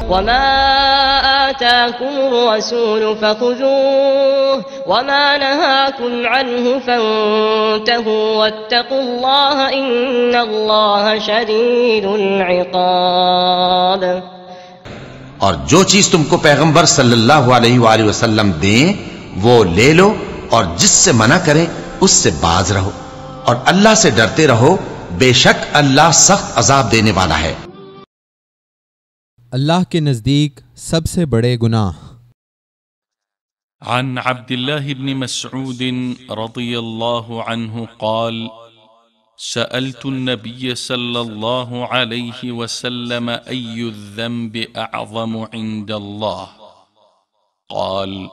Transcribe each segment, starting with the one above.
وما آتاكم الرسول فخذوه وما نهاكم عنه فانتهوا واتقوا الله إن الله شديد العقاب۔ اور جو چیز تم کو پیغمبر صلی اللہ علیہ وآلہ وسلم دیں وہ لے لو، اور جس سے منع کریں اس سے باز رہو، اور اللہ سے ڈرتے رہو، بے شک اللہ سخت عذاب دینے والا ہے۔ اللہ کے نزدیک سب سے بڑے گناہ۔ عن عبد الله بن مسعود رضي الله عنه قال: سألت النبي صلى الله عليه وسلم أي الذنب أعظم عند الله؟ قال: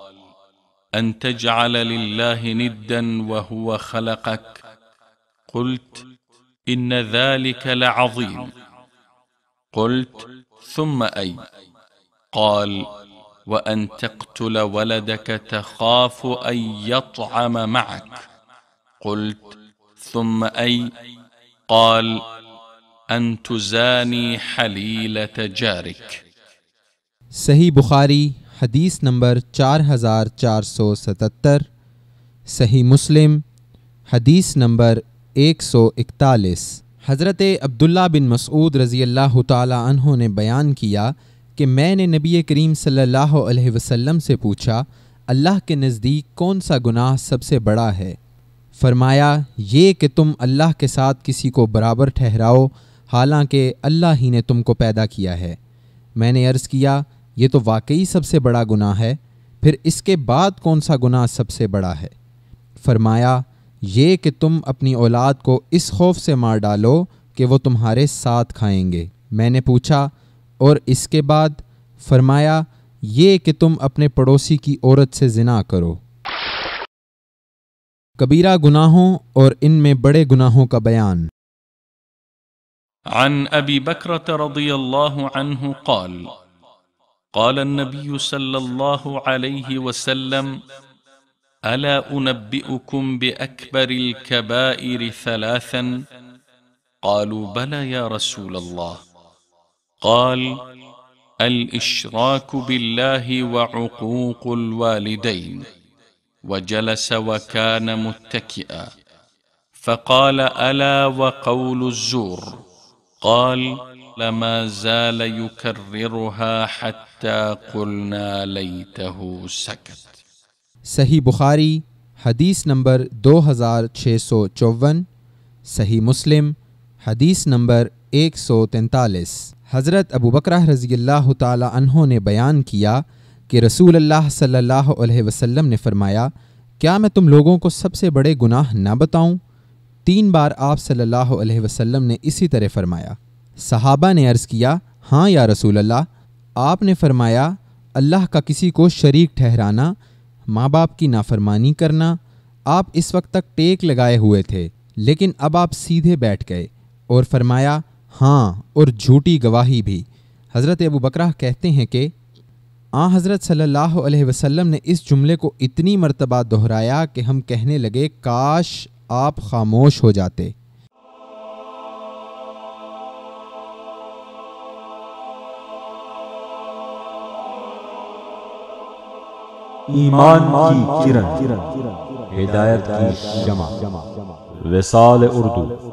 أن تجعل لله ندا وهو خلقك. قلت: إن ذلك لعظيم. قلت: ثم أي؟ قال: وأن تقتل ولدك تخاف أن يطعم معك. قلت: ثم أي؟ قال: أن تزاني حليلة جارك۔ صحیح بخاری حدیث نمبر 4477، صحیح مسلم حدیث نمبر 141۔ حضرت عبداللہ بن مسعود رضی اللہ تعالی عنہ نے بیان کیا کہ میں نے نبی کریم صلی اللہ علیہ وسلم سے پوچھا، اللہ کے نزدیک کون سا گناہ سب سے بڑا ہے؟ فرمایا، یہ کہ تم اللہ کے ساتھ کسی کو برابر ٹھہراؤ حالانکہ اللہ ہی نے تم کو پیدا کیا ہے۔ میں نے عرض کیا، یہ تو واقعی سب سے بڑا گناہ ہے، پھر اس کے بعد کون سا گناہ سب سے بڑا ہے؟ فرمایا، یہ کہ تم اپنی اولاد کو اس خوف سے مار ڈالو کہ وہ تمہارے ساتھ کھائیں گے۔ میں نے پوچھا، اور اس کے بعد؟ فرمایا، یہ کہ تم اپنے پڑوسی کی عورت سے زنا کرو۔ کبیرہ گناہوں اور ان میں بڑے گناہوں کا بیان۔ عن ابی بکرۃ رضی اللہ عنہ قال: قال النبی صلی اللہ علیہ وسلم: الا انبئکم باکبر الکبائر ثلاثا؟ قالوا بلى یا رسول اللہ۔ قال: الاشراک باللہ وعقوق الوالدین۔ وجلس وكان متكئا فقال: ألا وقول الزور؟ قال: لما زال يكررها حتى قلنا ليته سكت۔ صحیح بخاری حدیث نمبر 2654، صحیح مسلم حدیث نمبر 143۔ حضرت ابو بکرہ رضی اللہ تعالی عنہ نے بیان کیا کہ رسول اللہ صلی اللہ علیہ وسلم نے فرمایا، کیا میں تم لوگوں کو سب سے بڑے گناہ نہ بتاؤں؟ 3 بار آپ صلی اللہ علیہ وسلم نے اسی طرح فرمایا۔ صحابہ نے عرض کیا، ہاں یا رسول اللہ۔ آپ نے فرمایا، اللہ کا کسی کو شریک ٹھہرانا، ماں باپ کی نافرمانی کرنا۔ آپ اس وقت تک ٹیک لگائے ہوئے تھے، لیکن اب آپ سیدھے بیٹھ گئے، اور فرمایا، ہاں، اور جھوٹی گواہی بھی۔ حضرت ابو بکرہ کہتے ہیں کہ حضرت صلی اللہ علیہ وسلم نے اس جملے کو اتنی مرتبہ دہرایا کہ ہم کہنے لگے، کاش آپ خاموش ہو جاتے۔ ایمان کی کرن، ہدایت کی شمع، وصال اردو۔